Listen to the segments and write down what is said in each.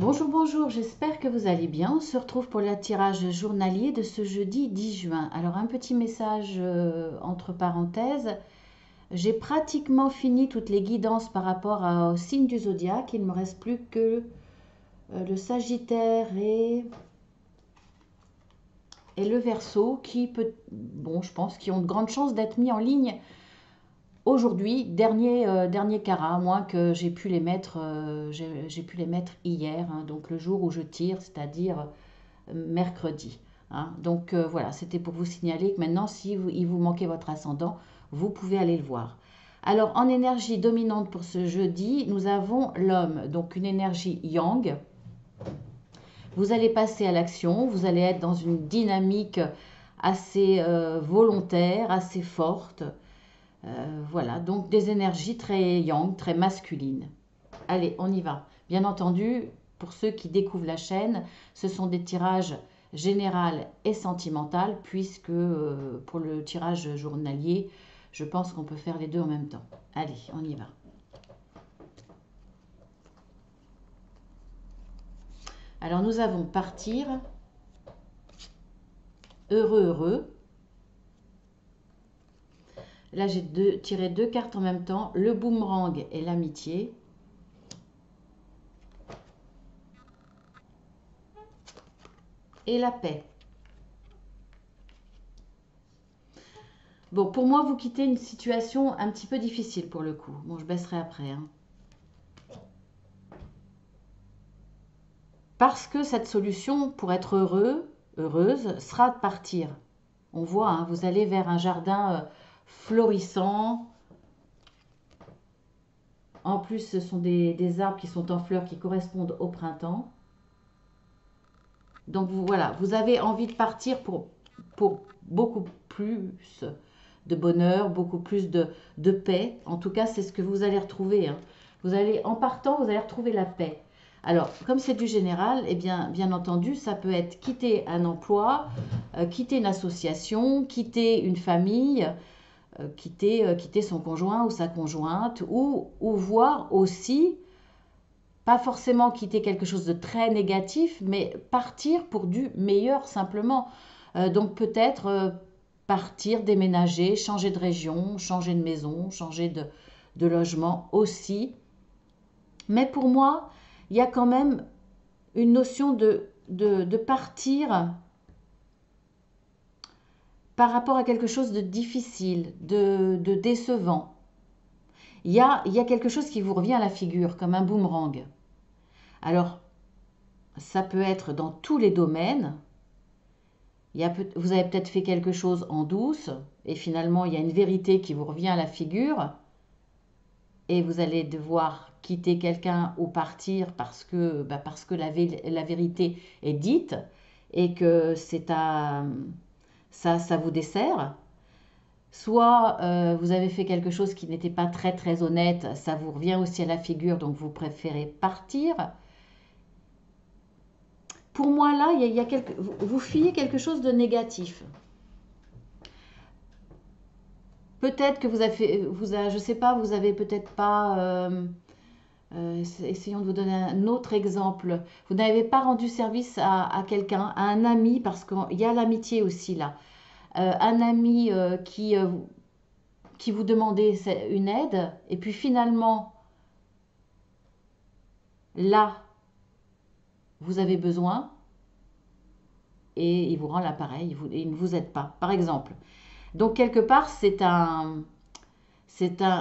Bonjour, bonjour, j'espère que vous allez bien. On se retrouve pour le tirage journalier de ce jeudi 10 juin. Alors un petit message entre parenthèses. J'ai pratiquement fini toutes les guidances par rapport au signe du zodiaque. Il ne me reste plus que le Sagittaire et le Verseau qui peut, bon, je pense, qui ont de grandes chances d'être mis en ligne aujourd'hui, dernier carat, à moins que j'ai pu les mettre, j'ai pu les mettre hier, hein, donc le jour où je tire, c'est-à-dire mercredi. Hein. Donc voilà, c'était pour vous signaler que maintenant, si il vous manquait votre ascendant, vous pouvez aller le voir. Alors en énergie dominante pour ce jeudi, nous avons l'homme, donc une énergie yang. Vous allez passer à l'action, vous allez être dans une dynamique assez volontaire, assez forte. Voilà, donc des énergies très yang, très masculines. Allez, on y va. Bien entendu, pour ceux qui découvrent la chaîne, ce sont des tirages général et sentimental, puisque pour le tirage journalier, je pense qu'on peut faire les deux en même temps. Allez, on y va. Alors nous avons partir, heureux, heureux. Là, j'ai tiré deux cartes en même temps, le boomerang et l'amitié. Et la paix. Bon, pour moi, vous quittez une situation un petit peu difficile pour le coup. Bon, je baisserai après. Hein. Parce que cette solution, pour être heureux, heureuse, sera de partir. On voit, hein, vous allez vers un jardin florissant. En plus, ce sont des arbres qui sont en fleurs qui correspondent au printemps. Donc voilà, vous avez envie de partir pour beaucoup plus de bonheur, beaucoup plus de paix. En tout cas, c'est ce que vous allez retrouver. Hein. Vous allez, en partant, vous allez retrouver la paix. Alors, comme c'est du général, eh bien entendu, ça peut être quitter un emploi, quitter une association, quitter une famille, quitter son conjoint ou sa conjointe, ou voir aussi, pas forcément quitter quelque chose de très négatif, mais partir pour du meilleur simplement. Donc peut-être partir, déménager, changer de région, changer de maison, changer de logement aussi. Mais pour moi, il y a quand même une notion de partir par rapport à quelque chose de difficile, de décevant. Il y a quelque chose qui vous revient à la figure, comme un boomerang. Alors, ça peut être dans tous les domaines. Vous avez peut-être fait quelque chose en douce, et finalement, il y a une vérité qui vous revient à la figure, et vous allez devoir quitter quelqu'un ou partir parce que la vérité est dite, et que ça vous dessert. Soit vous avez fait quelque chose qui n'était pas très très honnête, ça vous revient aussi à la figure, donc vous préférez partir. Pour moi, là, vous fuyez quelque chose de négatif. Peut-être que je sais pas, vous avez peut-être pas. Essayons de vous donner un autre exemple. Vous n'avez pas rendu service à quelqu'un, à un ami, parce qu'il y a l'amitié aussi là. Un ami qui vous demandait une aide, et puis finalement, là, vous avez besoin, et il vous rend l'appareil, il ne vous aide pas, par exemple. Donc, quelque part, c'est un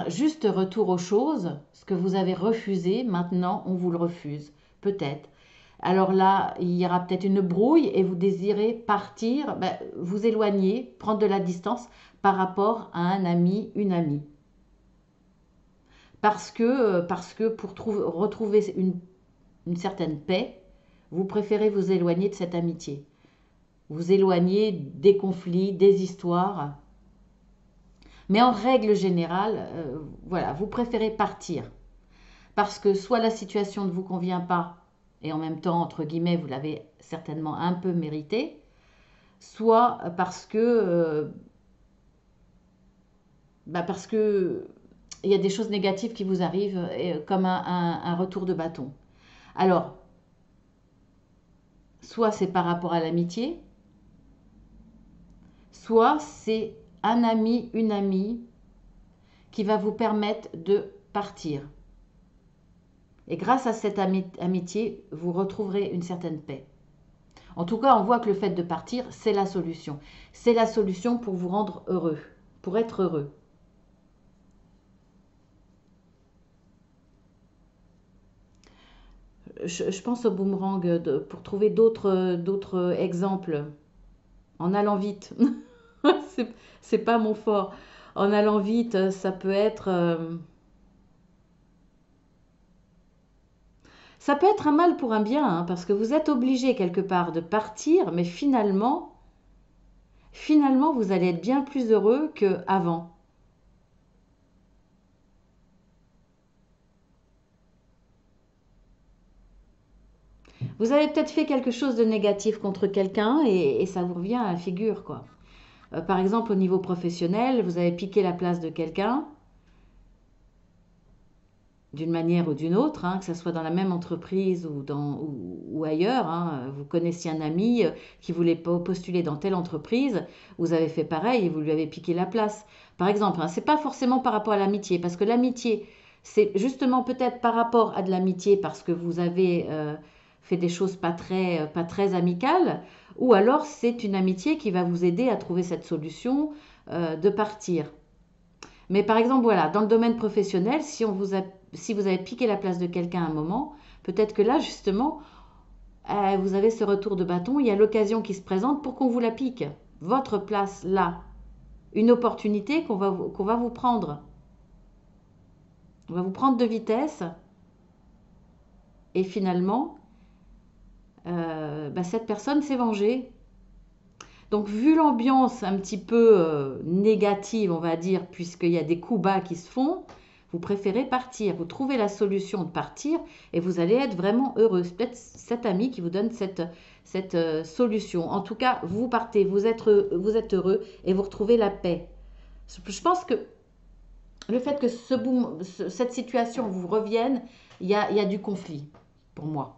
juste retour aux choses. Ce que vous avez refusé, maintenant, on vous le refuse. Peut-être. Alors là, il y aura peut-être une brouille et vous désirez partir, vous éloigner, prendre de la distance par rapport à un ami, une amie. Parce que pour retrouver une certaine paix, vous préférez vous éloigner de cette amitié. Vous éloigner des conflits, des histoires. Mais en règle générale, voilà, vous préférez partir. Parce que soit la situation ne vous convient pas, et en même temps, entre guillemets, vous l'avez certainement un peu mérité, soit parce que il y a des choses négatives qui vous arrivent, comme un retour de bâton. Alors, soit c'est par rapport à l'amitié, soit c'est un ami, une amie qui va vous permettre de partir. Et grâce à cette amitié, vous retrouverez une certaine paix. En tout cas, on voit que le fait de partir, c'est la solution. C'est la solution pour vous rendre heureux, pour être heureux. Je pense au boomerang pour trouver d'autres exemples. En allant vite. C'est pas mon fort. En allant vite, ça peut être un mal pour un bien, hein, parce que vous êtes obligé quelque part de partir, mais finalement, vous allez être bien plus heureux qu'avant. Vous avez peut-être fait quelque chose de négatif contre quelqu'un et ça vous revient à la figure, quoi. Par exemple, au niveau professionnel, vous avez piqué la place de quelqu'un d'une manière ou d'une autre, hein, que ce soit dans la même entreprise ou ailleurs. Hein. Vous connaissiez un ami qui voulait postuler dans telle entreprise, vous avez fait pareil et vous lui avez piqué la place. Par exemple, hein, c'est pas forcément par rapport à l'amitié, parce que l'amitié, c'est justement peut-être par rapport à de l'amitié parce que vous avez fait des choses pas très amicales, ou alors c'est une amitié qui va vous aider à trouver cette solution de partir. Mais par exemple, voilà, dans le domaine professionnel, si vous avez piqué la place de quelqu'un à un moment, peut-être que là, justement, vous avez ce retour de bâton, il y a l'occasion qui se présente pour qu'on vous la pique. Votre place là, une opportunité qu'on va vous prendre. On va vous prendre de vitesse et finalement, cette personne s'est vengée. Donc, vu l'ambiance un petit peu négative, on va dire, puisqu'il y a des coups bas qui se font, vous préférez partir. Vous trouvez la solution de partir et vous allez être vraiment heureux. C'est peut-être cet ami qui vous donne cette solution. En tout cas, vous partez, vous êtes heureux et vous retrouvez la paix. Je pense que le fait que cette situation vous revienne, il y a du conflit, pour moi.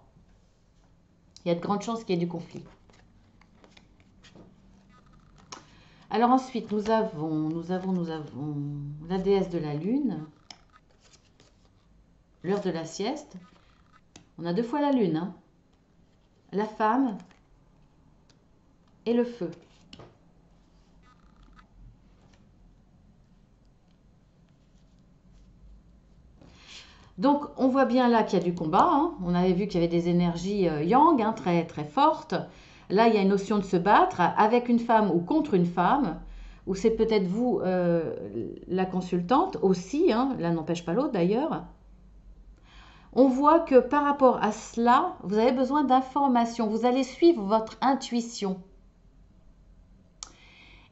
Il y a de grandes chances qu'il y ait du conflit. Alors ensuite, nous avons la déesse de la lune, l'heure de la sieste. On a deux fois la lune, hein. La femme et le feu. Donc on voit bien là qu'il y a du combat, hein. On avait vu qu'il y avait des énergies yang, hein, très très fortes. Là, il y a une notion de se battre avec une femme ou contre une femme, ou c'est peut-être vous, la consultante aussi, hein, l'un n'empêche pas l'autre d'ailleurs. On voit que par rapport à cela, vous avez besoin d'informations. Vous allez suivre votre intuition.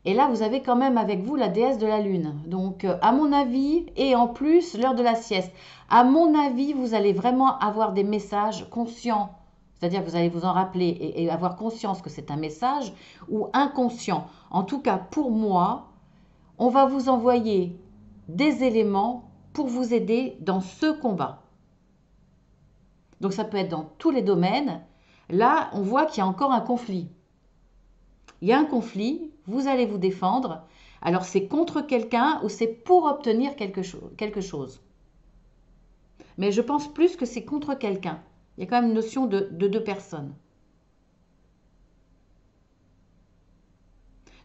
Et là, vous avez quand même avec vous la déesse de la lune. Donc, à mon avis, et en plus, l'heure de la sieste. À mon avis, vous allez vraiment avoir des messages conscients. C'est-à-dire que vous allez vous en rappeler et avoir conscience que c'est un message ou inconscient. En tout cas, pour moi, on va vous envoyer des éléments pour vous aider dans ce combat. Donc ça peut être dans tous les domaines. Là, on voit qu'il y a encore un conflit. Il y a un conflit, vous allez vous défendre. Alors c'est contre quelqu'un ou c'est pour obtenir quelque chose. Mais je pense plus que c'est contre quelqu'un. Il y a quand même une notion de deux personnes.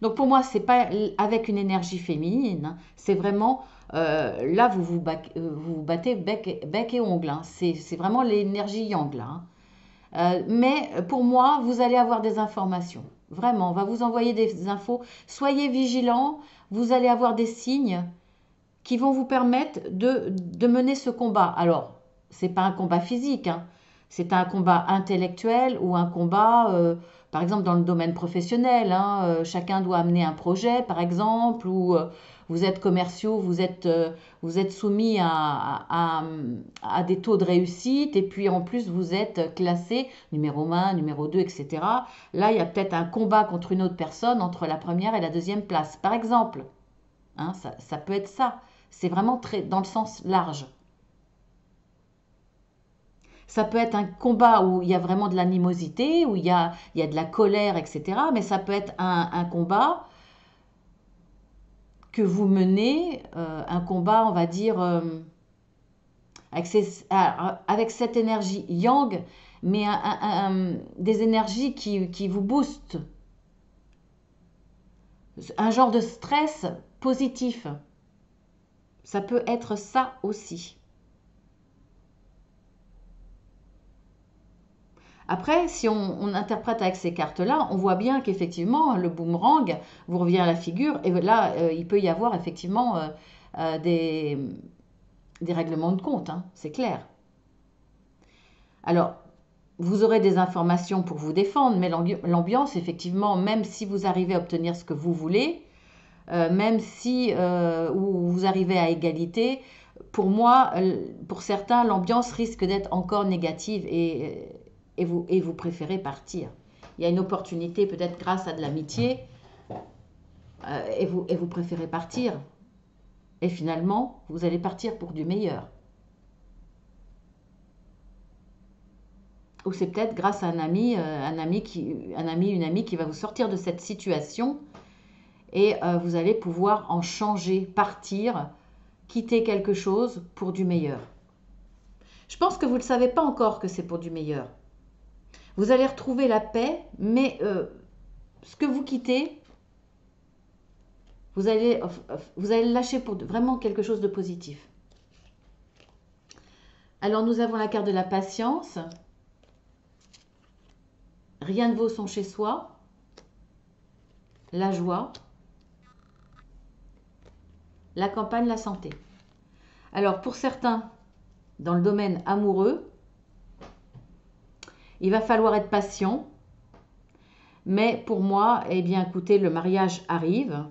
Donc pour moi, c'est pas avec une énergie féminine, hein. C'est vraiment là vous battez bec et ongle, hein. C'est vraiment l'énergie yang là, hein. Mais pour moi, vous allez avoir des informations. Vraiment, on va vous envoyer des infos. Soyez vigilants, vous allez avoir des signes qui vont vous permettre de mener ce combat. Alors, c'est pas un combat physique, hein. C'est un combat intellectuel ou un combat, par exemple, dans le domaine professionnel, hein. Chacun doit amener un projet, par exemple, ou vous êtes commerciaux, vous êtes soumis à des taux de réussite, et puis en plus, vous êtes classé numéro 1, numéro 2, etc. Là, il y a peut-être un combat contre une autre personne entre la première et la deuxième place, par exemple. Hein, ça peut être ça. C'est vraiment très dans le sens large. Ça peut être un combat où il y a vraiment de l'animosité, où il y a de la colère, etc. Mais ça peut être un combat que vous menez, un combat, on va dire, avec cette énergie yang, mais des énergies qui vous boostent. Un genre de stress positif. Ça peut être ça aussi. Après, si on interprète avec ces cartes-là, on voit bien qu'effectivement, le boomerang vous revient à la figure. Et là, il peut y avoir effectivement euh, des, des règlements de compte, hein, c'est clair. Alors, vous aurez des informations pour vous défendre, mais l'ambiance, effectivement, même si vous arrivez à obtenir ce que vous voulez, même si vous arrivez à égalité, pour moi, pour certains, l'ambiance risque d'être encore négative et vous préférez partir. Il y a une opportunité peut-être grâce à de l'amitié et vous préférez partir. Et finalement, vous allez partir pour du meilleur. Ou c'est peut-être grâce à un ami, une amie qui va vous sortir de cette situation et vous allez pouvoir en changer, partir, quitter quelque chose pour du meilleur. Je pense que vous ne le savez pas encore que c'est pour du meilleur. Vous allez retrouver la paix, mais ce que vous quittez, vous allez le lâcher pour vraiment quelque chose de positif. Alors nous avons la carte de la patience. Rien ne vaut son chez soi. La joie. La campagne, la santé. Alors pour certains, dans le domaine amoureux, il va falloir être patient. Mais pour moi, eh bien écoutez, le mariage arrive.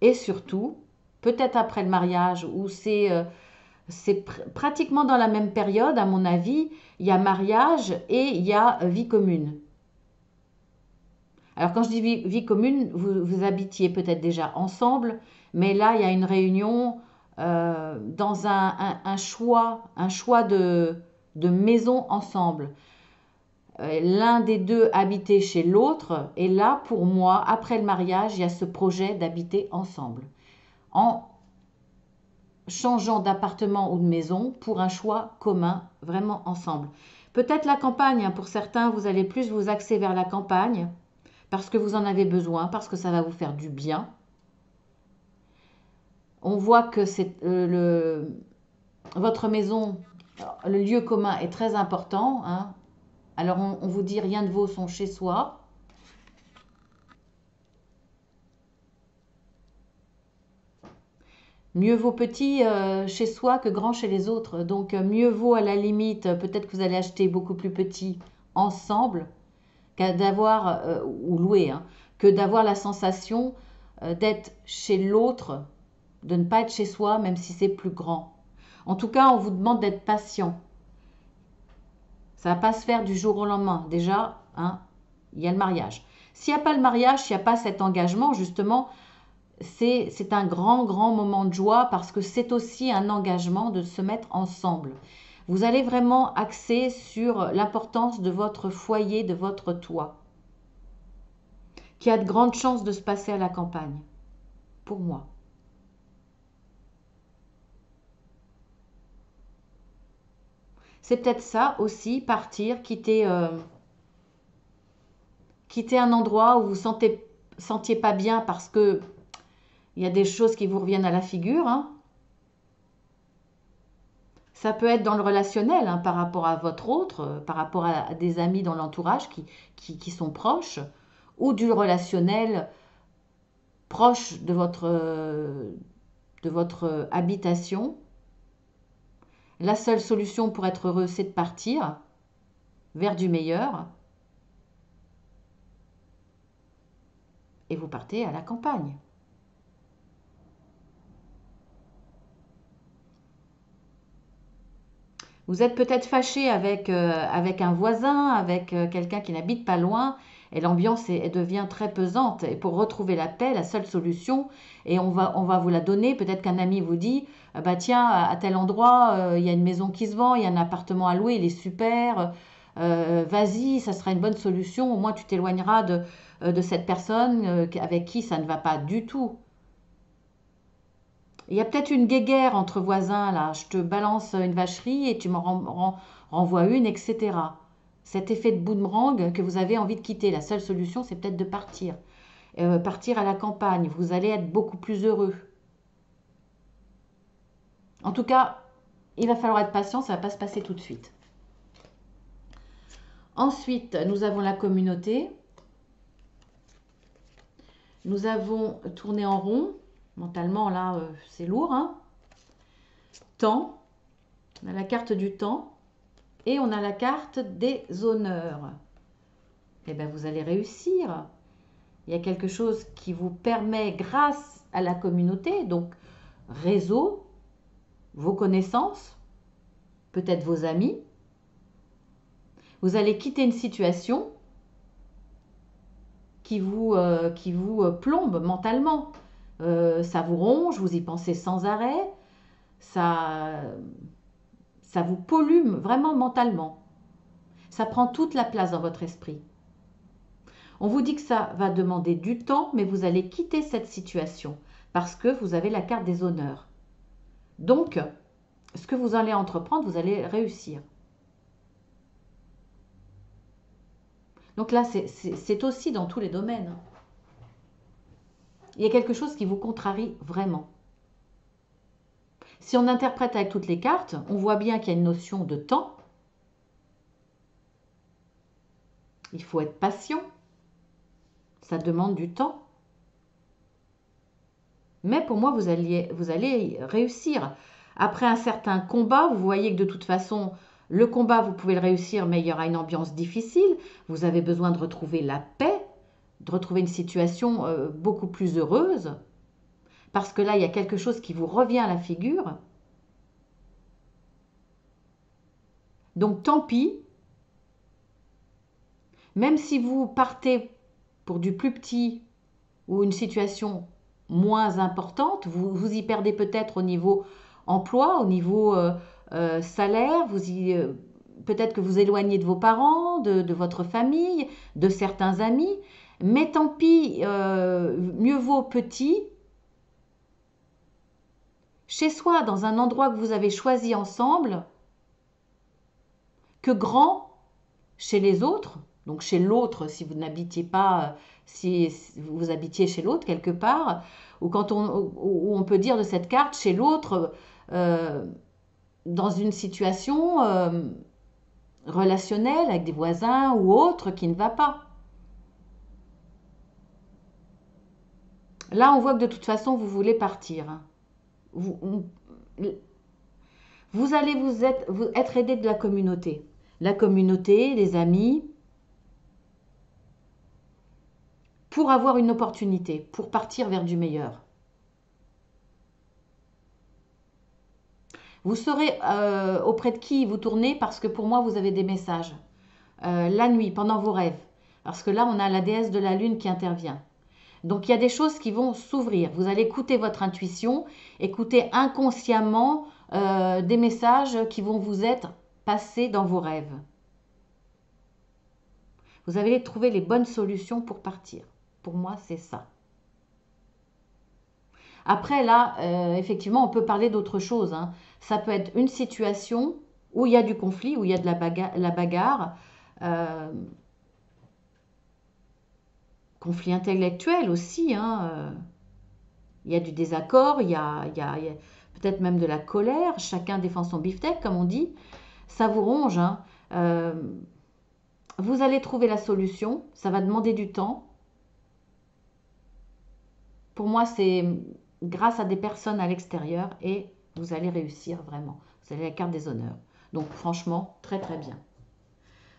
Et surtout, peut-être après le mariage, où c'est pratiquement dans la même période, à mon avis, il y a mariage et il y a vie commune. Alors quand je dis vie commune, vous habitiez peut-être déjà ensemble, mais là, il y a une réunion dans un choix de maison ensemble. L'un des deux habitait chez l'autre, et là, pour moi, après le mariage, il y a ce projet d'habiter ensemble, en changeant d'appartement ou de maison pour un choix commun, vraiment ensemble. Peut-être la campagne, hein, pour certains, vous allez plus vous axer vers la campagne, parce que vous en avez besoin, parce que ça va vous faire du bien. On voit que votre maison, le lieu commun est très important, hein. Alors on vous dit rien ne vaut son chez soi. Mieux vaut petit chez soi que grand chez les autres. Donc mieux vaut à la limite, peut-être que vous allez acheter beaucoup plus petit ensemble, d'avoir, ou louer, hein, que d'avoir la sensation d'être chez l'autre, de ne pas être chez soi, même si c'est plus grand. En tout cas, on vous demande d'être patient. Ça ne va pas se faire du jour au lendemain. Déjà, hein, il y a le mariage. S'il n'y a pas le mariage, s'il n'y a pas cet engagement, justement, c'est un grand, grand moment de joie parce que c'est aussi un engagement de se mettre ensemble. Vous allez vraiment axer sur l'importance de votre foyer, de votre toit, qui a de grandes chances de se passer à la campagne, pour moi. C'est peut-être ça aussi, partir, quitter un endroit où vous ne sentiez pas bien parce que il y a des choses qui vous reviennent à la figure, hein. Ça peut être dans le relationnel, hein, par rapport à votre autre, par rapport à des amis dans l'entourage qui sont proches, ou du relationnel proche de votre habitation. La seule solution pour être heureux, c'est de partir vers du meilleur. Et vous partez à la campagne. Vous êtes peut-être fâché avec un voisin, avec quelqu'un qui n'habite pas loin, Et l'ambiance, elle devient très pesante. Et pour retrouver la paix, la seule solution, et on va vous la donner, peut-être qu'un ami vous dit, bah tiens, à tel endroit, il y a une maison qui se vend, il y a un appartement à louer, il est super, vas-y, ça sera une bonne solution, au moins tu t'éloigneras de cette personne avec qui ça ne va pas du tout. Il y a peut-être une guéguerre entre voisins là, je te balance une vacherie et tu m'en renvoies une, etc. Cet effet de boomerang que vous avez envie de quitter, la seule solution c'est peut-être de partir. Partir à la campagne, vous allez être beaucoup plus heureux. En tout cas, il va falloir être patient, ça ne va pas se passer tout de suite. Ensuite, nous avons la communauté. Nous avons tourné en rond. Mentalement, là, c'est lourd. Hein. Temps. On a la carte du temps. Et on a la carte des honneurs. Eh bien, vous allez réussir. Il y a quelque chose qui vous permet, grâce à la communauté, donc réseau, vos connaissances, peut-être vos amis. Vous allez quitter une situation qui vous plombe mentalement. Ça vous ronge, vous y pensez sans arrêt, ça vous pollue vraiment mentalement. Ça prend toute la place dans votre esprit. On vous dit que ça va demander du temps, mais vous allez quitter cette situation parce que vous avez la carte des honneurs. Donc, ce que vous allez entreprendre, vous allez réussir. Donc là, c'est aussi dans tous les domaines. Il y a quelque chose qui vous contrarie vraiment. Si on interprète avec toutes les cartes, on voit bien qu'il y a une notion de temps. Il faut être patient. Ça demande du temps. Mais pour moi, vous allez réussir. Après un certain combat, vous voyez que de toute façon, le combat, vous pouvez le réussir, mais il y aura une ambiance difficile. Vous avez besoin de retrouver la paix, de retrouver une situation beaucoup plus heureuse. Parce que là, il y a quelque chose qui vous revient à la figure. Donc tant pis, même si vous partez pour du plus petit ou une situation moins importante, vous y perdez peut-être au niveau emploi, au niveau salaire, peut-être que vous éloignez de vos parents, de votre famille, de certains amis, mais tant pis, mieux vaut petit, chez soi, dans un endroit que vous avez choisi ensemble, que grand chez les autres, donc chez l'autre si vous n'habitiez pas, si vous habitiez chez l'autre quelque part, ou quand on peut dire de cette carte chez l'autre dans une situation relationnelle avec des voisins ou autre qui ne va pas. Là, on voit que de toute façon, vous voulez partir. Vous allez vous être aidé de la communauté. La communauté, les amis, pour avoir une opportunité, pour partir vers du meilleur. Vous saurez auprès de qui vous tournez parce que pour moi, vous avez des messages. La nuit, pendant vos rêves. Parce que là, on a la déesse de la lune qui intervient. Donc, il y a des choses qui vont s'ouvrir. Vous allez écouter votre intuition, écouter inconsciemment des messages qui vont vous être passés dans vos rêves. Vous allez trouver les bonnes solutions pour partir. Pour moi, c'est ça. Après, là, effectivement, on peut parler d'autre chose. Hein. Ça peut être une situation où il y a du conflit, où il y a de la bagarre. Conflit intellectuel aussi. Hein. Il y a du désaccord, il y a peut-être même de la colère. Chacun défend son beefsteak, comme on dit. Ça vous ronge. Hein. Vous allez trouver la solution. Ça va demander du temps. Pour moi, c'est grâce à des personnes à l'extérieur et vous allez réussir vraiment. Vous avez la carte des honneurs. Donc franchement, très très bien.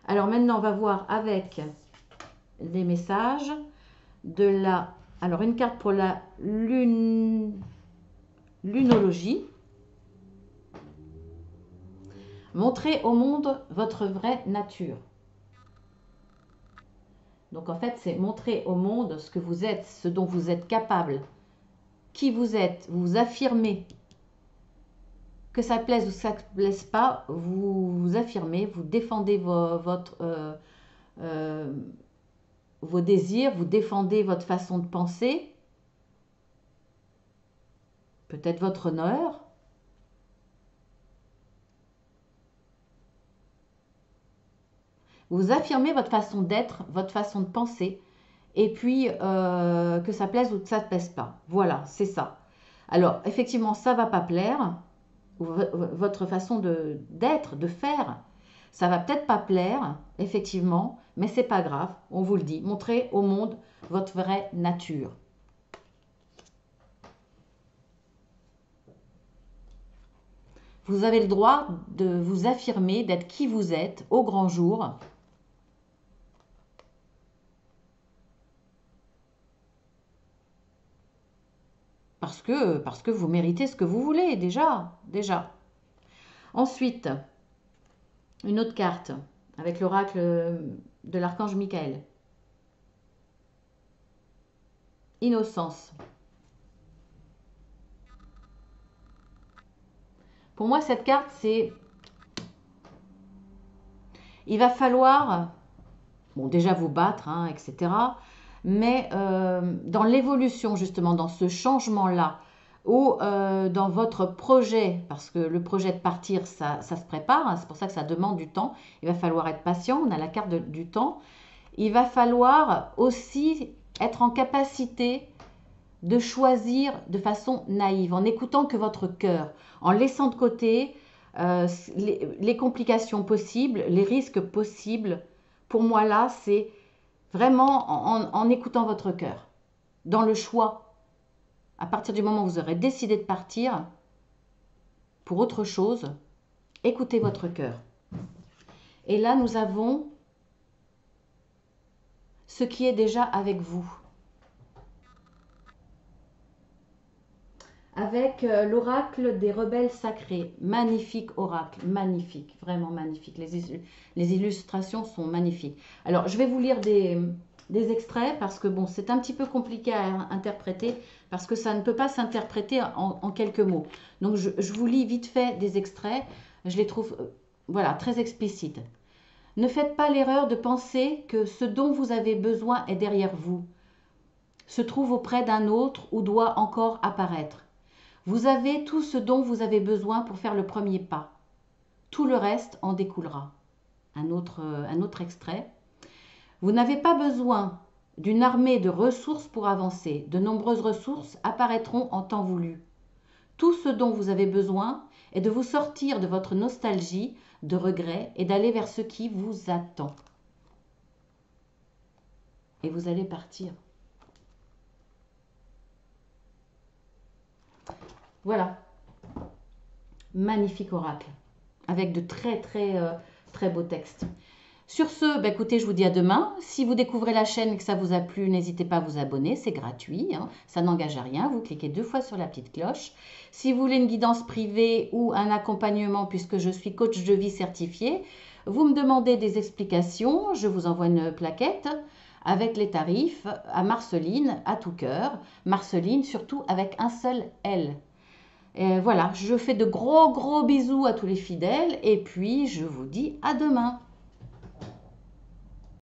Alors maintenant, on va voir avec les messages de la... Alors une carte pour la lunologie. Montrez au monde votre vraie nature. Donc en fait, c'est montrer au monde ce que vous êtes, ce dont vous êtes capable, qui vous êtes, vous affirmez. Que ça plaise ou que ça ne plaise pas, vous affirmez, vous défendez vos désirs, vous défendez votre façon de penser, peut-être votre honneur. Vous affirmez votre façon d'être, votre façon de penser, et puis que ça plaise ou que ça ne plaise pas. Voilà, c'est ça. Alors, effectivement, ça ne va pas plaire, votre façon d'être, de faire, ça va peut-être pas plaire, effectivement, mais c'est pas grave, on vous le dit. Montrez au monde votre vraie nature. Vous avez le droit de vous affirmer, d'être qui vous êtes au grand jour. Parce que vous méritez ce que vous voulez, déjà. Ensuite, une autre carte avec l'oracle de l'archange Michael. Innocence. Pour moi, cette carte, c'est... Il va falloir, bon, déjà vous battre, hein, etc. Mais dans l'évolution, justement, dans ce changement-là, ou dans votre projet, parce que le projet de partir, ça se prépare, hein, c'est pour ça que ça demande du temps. Il va falloir être patient, on a la carte du temps. Il va falloir aussi être en capacité de choisir de façon naïve, en écoutant que votre cœur, en laissant de côté les complications possibles, les risques possibles. Pour moi, là, c'est vraiment en écoutant votre cœur, dans le choix. À partir du moment où vous aurez décidé de partir pour autre chose, écoutez votre cœur. Et là, nous avons ce qui est déjà avec vous. Avec l'oracle des rebelles sacrés. Magnifique oracle, magnifique, vraiment magnifique. Les illustrations sont magnifiques. Alors, je vais vous lire des extraits parce que bon, c'est un petit peu compliqué à interpréter parce que ça ne peut pas s'interpréter en quelques mots. Donc, je vous lis vite fait des extraits. Je les trouve voilà, très explicites. Ne faites pas l'erreur de penser que ce dont vous avez besoin est derrière vous, se trouve auprès d'un autre ou doit encore apparaître. Vous avez tout ce dont vous avez besoin pour faire le premier pas. Tout le reste en découlera. Un autre extrait. Vous n'avez pas besoin d'une armée de ressources pour avancer. De nombreuses ressources apparaîtront en temps voulu. Tout ce dont vous avez besoin est de vous sortir de votre nostalgie, de regret et d'aller vers ce qui vous attend. Et vous allez partir. Voilà, magnifique oracle, avec de très beaux textes. Sur ce, bah écoutez, je vous dis à demain. Si vous découvrez la chaîne et que ça vous a plu, n'hésitez pas à vous abonner, c'est gratuit, hein, ça n'engage à rien. Vous cliquez 2 fois sur la petite cloche. Si vous voulez une guidance privée ou un accompagnement, puisque je suis coach de vie certifié, vous me demandez des explications, je vous envoie une plaquette avec les tarifs à Marceline, à tout cœur. Marceline, surtout avec un seul L. Et voilà, je fais de gros bisous à tous les fidèles et puis je vous dis à demain.